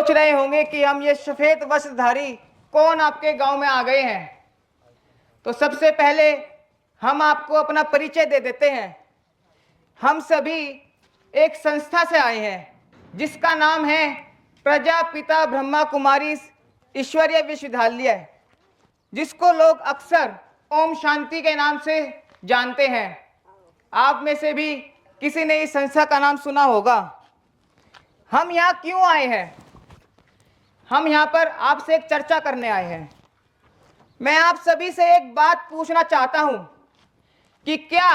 सोच रहे होंगे कि हम ये सफेद वस्त्रधारी कौन आपके गांव में आ गए हैं। तो सबसे पहले हम आपको अपना परिचय दे देते हैं। हम सभी एक संस्था से आए हैं जिसका नाम है प्रजापिता ब्रह्मा कुमारी ईश्वरीय विश्वविद्यालय, जिसको लोग अक्सर ओम शांति के नाम से जानते हैं। आप में से भी किसी ने इस संस्था का नाम सुना होगा। हम यहाँ क्यों आए हैं? हम यहाँ पर आपसे एक चर्चा करने आए हैं। मैं आप सभी से एक बात पूछना चाहता हूँ कि क्या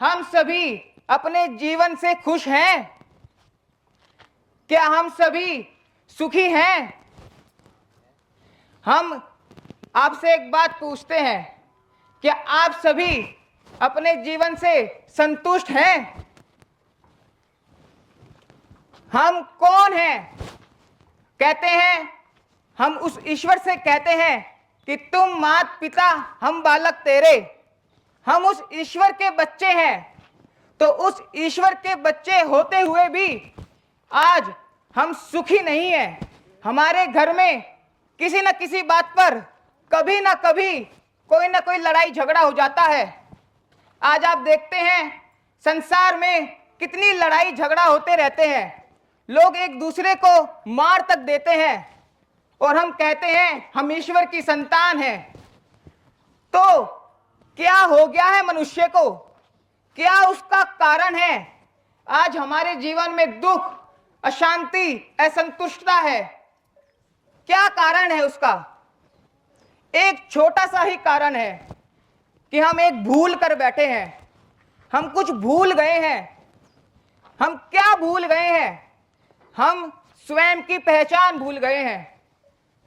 हम सभी अपने जीवन से खुश हैं? क्या हम सभी सुखी हैं? हम आपसे एक बात पूछते हैं, क्या आप सभी अपने जीवन से संतुष्ट हैं? हम कौन हैं? कहते हैं, हम उस ईश्वर से कहते हैं कि तुम मात पिता हम बालक तेरे। हम उस ईश्वर के बच्चे हैं। तो उस ईश्वर के बच्चे होते हुए भी आज हम सुखी नहीं हैं। हमारे घर में किसी न किसी बात पर कभी ना कभी कोई ना कोई लड़ाई झगड़ा हो जाता है। आज आप देखते हैं संसार में कितनी लड़ाई झगड़ा होते रहते हैं। लोग एक दूसरे को मार तक देते हैं और हम कहते हैं हम ईश्वर की संतान हैं। तो क्या हो गया है मनुष्य को? क्या उसका कारण है आज हमारे जीवन में दुख, अशांति, असंतुष्टता है? क्या कारण है उसका? एक छोटा सा ही कारण है कि हम एक भूल कर बैठे हैं। हम कुछ भूल गए हैं। हम क्या भूल गए हैं? हम स्वयं की पहचान भूल गए हैं।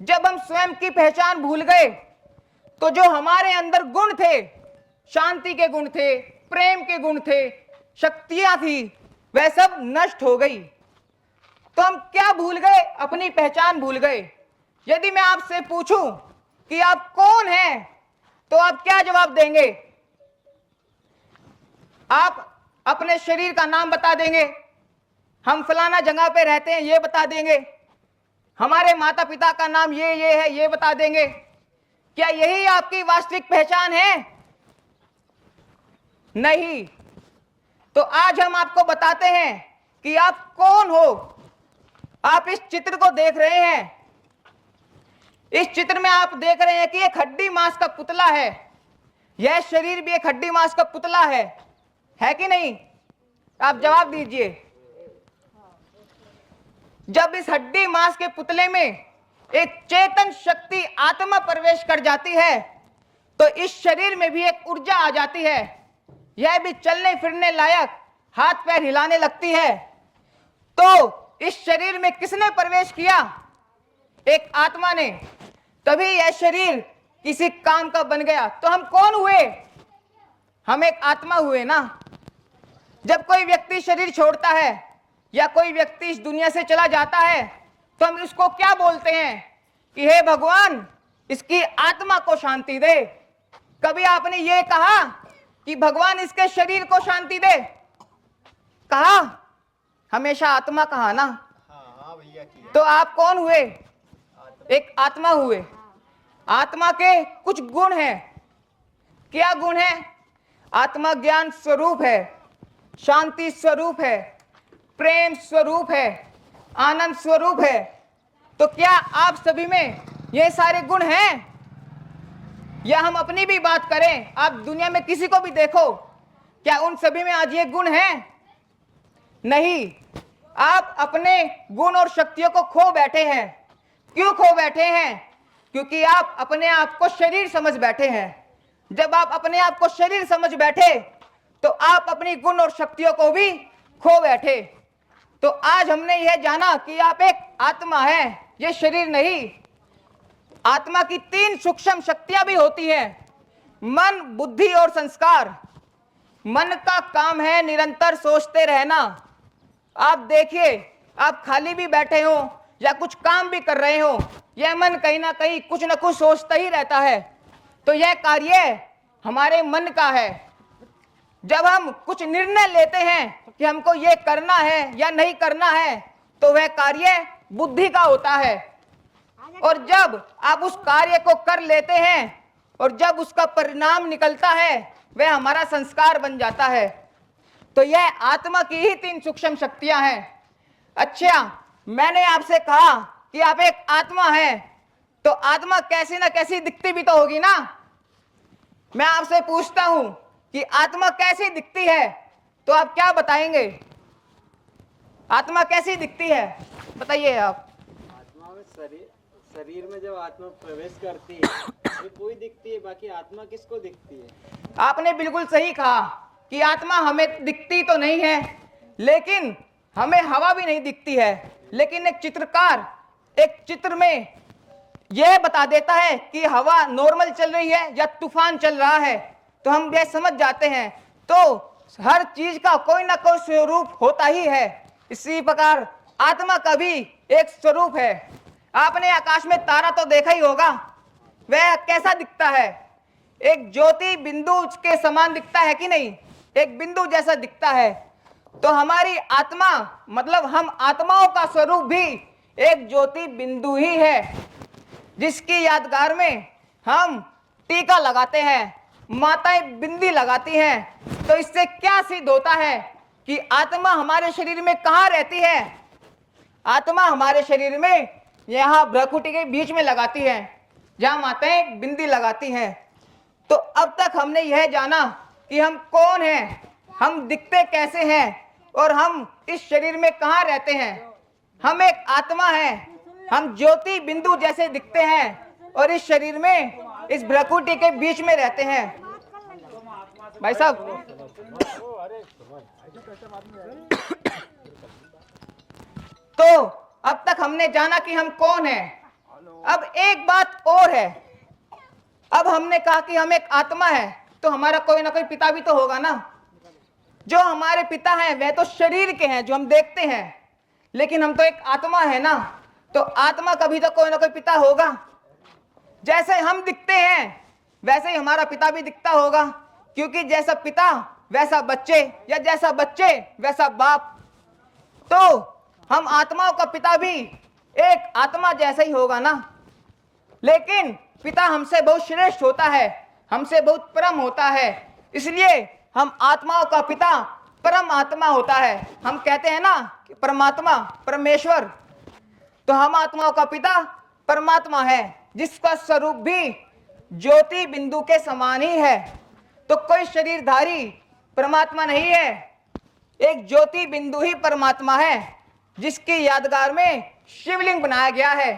जब हम स्वयं की पहचान भूल गए तो जो हमारे अंदर गुण थे, शांति के गुण थे, प्रेम के गुण थे, शक्तियां थी, वह सब नष्ट हो गई। तो हम क्या भूल गए? अपनी पहचान भूल गए। यदि मैं आपसे पूछूं कि आप कौन हैं, तो आप क्या जवाब देंगे? आप अपने शरीर का नाम बता देंगे, हम फलाना जगह पे रहते हैं ये बता देंगे, हमारे माता पिता का नाम ये है ये बता देंगे। क्या यही आपकी वास्तविक पहचान है? नहीं। तो आज हम आपको बताते हैं कि आप कौन हो। आप इस चित्र को देख रहे हैं। इस चित्र में आप देख रहे हैं कि एक हड्डी मांस का पुतला है। यह शरीर भी एक हड्डी मांस का पुतला है कि नहीं? आप जवाब दीजिए। जब इस हड्डी मांस के पुतले में एक चेतन शक्ति आत्मा प्रवेश कर जाती है तो इस शरीर में भी एक ऊर्जा आ जाती है। यह भी चलने फिरने लायक, हाथ पैर हिलाने लगती है। तो इस शरीर में किसने प्रवेश किया? एक आत्मा ने। तभी यह शरीर किसी काम का बन गया। तो हम कौन हुए? हम एक आत्मा हुए ना। जब कोई व्यक्ति शरीर छोड़ता है या कोई व्यक्ति इस दुनिया से चला जाता है तो हम इसको क्या बोलते हैं कि हे भगवान इसकी आत्मा को शांति दे। कभी आपने ये कहा कि भगवान इसके शरीर को शांति दे? कहा? हमेशा आत्मा कहा ना। तो आप कौन हुए? एक आत्मा हुए। आत्मा के कुछ गुण हैं। क्या गुण है? आत्मा ज्ञान स्वरूप है, शांति स्वरूप है, प्रेम स्वरूप है, आनंद स्वरूप है। तो क्या आप सभी में ये सारे गुण हैं? या हम अपनी भी बात करें, आप दुनिया में किसी को भी देखो, क्या उन सभी में आज ये गुण हैं? नहीं। आप अपने गुण और शक्तियों को खो बैठे हैं। क्यों खो बैठे हैं? क्योंकि आप अपने आप को शरीर समझ बैठे हैं। जब आप अपने आप को शरीर समझ बैठे तो आप अपनी गुण और शक्तियों को भी खो बैठे। तो आज हमने यह जाना कि आप एक आत्मा है, ये शरीर नहीं। आत्मा की 3 सूक्ष्म शक्तियां भी होती हैं, मन, बुद्धि और संस्कार। मन का काम है निरंतर सोचते रहना। आप देखिए, आप खाली भी बैठे हो या कुछ काम भी कर रहे हो, यह मन कहीं ना कहीं कुछ ना कुछ सोचता ही रहता है। तो यह कार्य हमारे मन का है। जब हम कुछ निर्णय लेते हैं कि हमको ये करना है या नहीं करना है, तो वह कार्य बुद्धि का होता है। और जब आप उस कार्य को कर लेते हैं और जब उसका परिणाम निकलता है वह हमारा संस्कार बन जाता है। तो यह आत्मा की ही 3 सूक्ष्म शक्तियां हैं। अच्छा, मैंने आपसे कहा कि आप एक आत्मा है, तो आत्मा कैसी ना कैसी दिखती भी तो होगी ना। मैं आपसे पूछता हूं कि आत्मा कैसी दिखती है, तो आप क्या बताएंगे? आत्मा कैसी दिखती है, बताइए आप। आत्मा में शरीर में जब आत्मा प्रवेश करती है तो कोई दिखती है, बाकी आत्मा किसको दिखती है? आपने बिल्कुल सही कहा कि आत्मा हमें दिखती तो नहीं है, लेकिन हमें हवा भी नहीं दिखती है। लेकिन एक चित्रकार एक चित्र में यह बता देता है कि हवा नॉर्मल चल रही है या तूफान चल रहा है, तो हम यह समझ जाते हैं। तो हर चीज का कोई ना कोई स्वरूप होता ही है। इसी प्रकार आत्मा का भी एक स्वरूप है। आपने आकाश में तारा तो देखा ही होगा, वह कैसा दिखता है? एक ज्योति बिंदु के समान दिखता है कि नहीं? एक बिंदु जैसा दिखता है। तो हमारी आत्मा मतलब हम आत्माओं का स्वरूप भी एक ज्योति बिंदु ही है, जिसकी यादगार में हम टीका लगाते हैं, माताएं बिंदी लगाती हैं। तो इससे क्या सिद्ध होता है कि आत्मा हमारे शरीर में कहाँ रहती है? आत्मा हमारे शरीर में यहाँ भ्रकुटी के बीच में लगाती है, जहाँ माताएं बिंदी लगाती हैं। तो अब तक हमने यह जाना कि हम कौन हैं, हम दिखते कैसे हैं और हम इस शरीर में कहाँ रहते हैं। हम एक आत्मा है, हम ज्योति बिंदु जैसे दिखते हैं और इस शरीर में इस भ्रकुटी के बीच में रहते हैं। भाई साहब, तो अब तक हमने जाना कि हम कौन हैं। अब एक बात और है, अब हमने कहा कि हम एक आत्मा है, तो हमारा कोई ना कोई पिता भी तो होगा ना। जो हमारे पिता हैं वह तो शरीर के हैं, जो हम देखते हैं, लेकिन हम तो एक आत्मा है ना। तो आत्मा का भी तो कोई ना कोई पिता होगा। जैसे हम दिखते हैं वैसे ही हमारा पिता भी दिखता होगा, क्योंकि जैसा पिता वैसा बच्चे, या जैसा बच्चे वैसा बाप। तो हम आत्माओं का पिता भी एक आत्मा जैसा ही होगा ना। लेकिन पिता हमसे बहुत श्रेष्ठ होता है, हमसे बहुत परम होता है, इसलिए हम आत्माओं का पिता परम आत्मा होता है। हम कहते हैं ना कि परमात्मा परमेश्वर, तो हम आत्माओं का पिता परमात्मा है, जिसका स्वरूप भी ज्योति बिंदु के समान ही है। तो कोई शरीरधारी परमात्मा नहीं है, एक ज्योति बिंदु ही परमात्मा है, जिसकी यादगार में शिवलिंग बनाया गया है।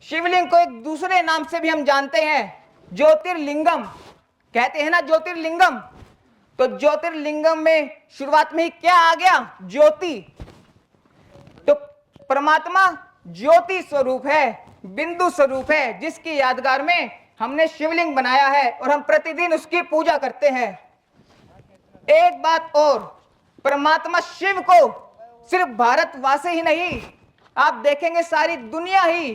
शिवलिंग को एक दूसरे नाम से भी हम जानते हैं, ज्योतिर्लिंगम कहते हैं ना, ज्योतिर्लिंगम। तो ज्योतिर्लिंगम में शुरुआत में ही क्या आ गया? ज्योति। तो परमात्मा ज्योति स्वरूप है, बिंदु स्वरूप है, जिसकी यादगार में हमने शिवलिंग बनाया है और हम प्रतिदिन उसकी पूजा करते हैं। एक बात और, परमात्मा शिव को सिर्फ भारतवासी ही नहीं, आप देखेंगे सारी दुनिया ही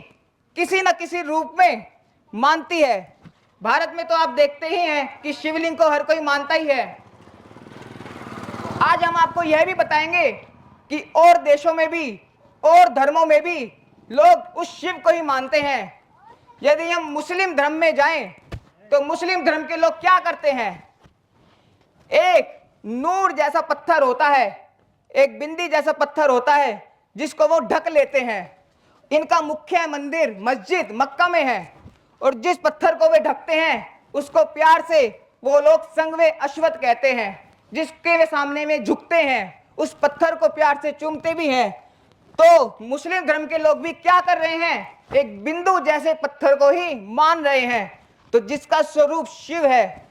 किसी न किसी रूप में मानती है। भारत में तो आप देखते ही हैं कि शिवलिंग को हर कोई मानता ही है। आज हम आपको यह भी बताएंगे कि और देशों में भी और धर्मों में भी लोग उस शिव को ही मानते हैं। यदि हम मुस्लिम धर्म में जाएं तो मुस्लिम धर्म के लोग क्या करते हैं? एक नूर जैसा पत्थर होता है, एक बिंदी जैसा पत्थर होता है, जिसको वो ढक लेते हैं। इनका मुख्य मंदिर मस्जिद मक्का में है, और जिस पत्थर को वे ढकते हैं उसको प्यार से वो लोग संगवे अश्वत कहते हैं, जिसके वे सामने में झुकते हैं, उस पत्थर को प्यार से चूमते भी हैं। तो मुस्लिम धर्म के लोग भी क्या कर रहे हैं? एक बिंदु जैसे पत्थर को ही मान रहे हैं, तो जिसका स्वरूप शिव है।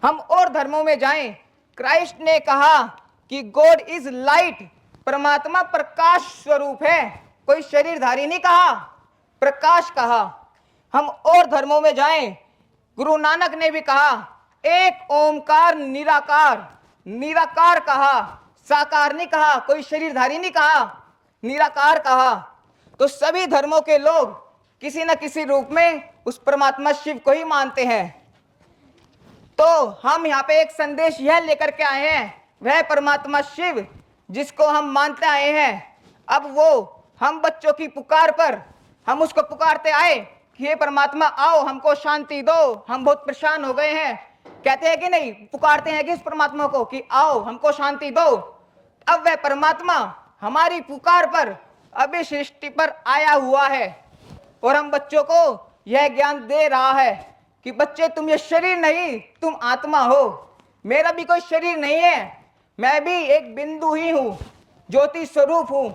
हम और धर्मों में जाएं, क्राइस्ट ने कहा कि गॉड इज लाइट, परमात्मा प्रकाश स्वरूप है, कोई शरीरधारी नहीं कहा, प्रकाश कहा। हम और धर्मों में जाएं, गुरु नानक ने भी कहा एक ओमकार निराकार, निराकार कहा, साकार नहीं कहा, कोई शरीरधारी नहीं कहा, निराकार कहा। तो सभी धर्मों के लोग किसी न किसी रूप में उस परमात्मा शिव को ही मानते हैं। तो हम यहाँ पे एक संदेश यह लेकर के आए हैं, वह परमात्मा शिव जिसको हम मानते आए हैं, अब वो हम बच्चों की पुकार पर हम उसको पुकारते आए कि हे परमात्मा आओ हमको शांति दो, हम बहुत परेशान हो गए हैं। कहते हैं कि नहीं, पुकारते हैं कि इस परमात्मा को कि आओ हमको शांति दो। अब वह परमात्मा हमारी पुकार पर अभी सृष्टि पर आया हुआ है और हम बच्चों को यह ज्ञान दे रहा है कि बच्चे तुम ये शरीर नहीं, तुम आत्मा हो। मेरा भी कोई शरीर नहीं है, मैं भी एक बिंदु ही हूं, ज्योति स्वरूप हूं।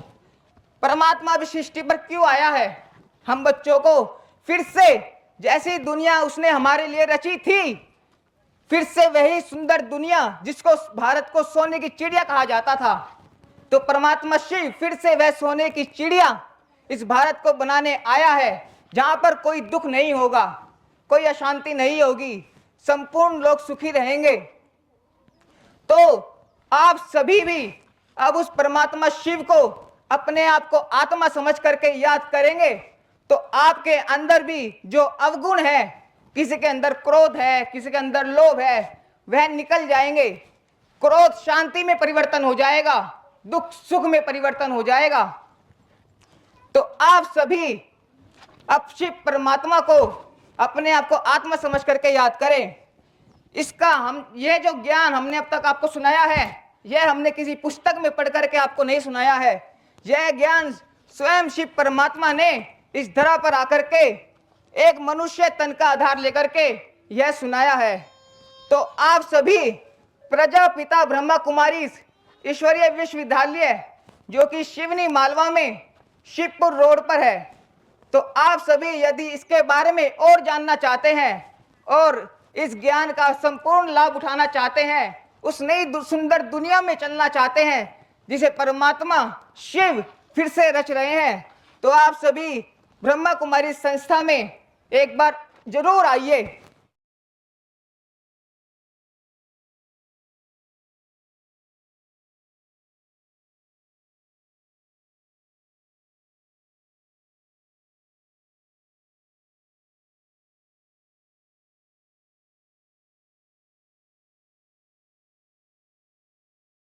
परमात्मा भी सृष्टि पर क्यों आया है? हम बच्चों को फिर से जैसी दुनिया उसने हमारे लिए रची थी, फिर से वही सुंदर दुनिया जिसको भारत को सोने की चिड़िया कहा जाता था, तो परमात्मा शिव फिर से वह सोने की चिड़िया इस भारत को बनाने आया है, जहां पर कोई दुख नहीं होगा, कोई अशांति नहीं होगी, संपूर्ण लोग सुखी रहेंगे। तो आप सभी भी अब उस परमात्मा शिव को अपने आप को आत्मा समझ करके याद करेंगे तो आपके अंदर भी जो अवगुण है, किसी के अंदर क्रोध है, किसी के अंदर लोभ है, वह निकल जाएंगे। क्रोध शांति में परिवर्तन हो जाएगा, दुख सुख में परिवर्तन हो जाएगा। तो आप सभी अब शिव परमात्मा को अपने आप को आत्मा समझ करके याद करें। इसका हम ये जो ज्ञान हमने अब तक आपको सुनाया है, यह हमने किसी पुस्तक में पढ़ करके आपको नहीं सुनाया है। यह ज्ञान स्वयं शिव परमात्मा ने इस धरा पर आकर के एक मनुष्य तन का आधार लेकर के यह सुनाया है। तो आप सभी प्रजापिता ब्रह्मा कुमारी ईश्वरीय विश्वविद्यालय जो कि शिवनी मालवा में शिवपुर रोड पर है, तो आप सभी यदि इसके बारे में और जानना चाहते हैं और इस ज्ञान का संपूर्ण लाभ उठाना चाहते हैं, उस नई सुंदर दुनिया में चलना चाहते हैं जिसे परमात्मा शिव फिर से रच रहे हैं, तो आप सभी ब्रह्मा कुमारी संस्था में एक बार जरूर आइए।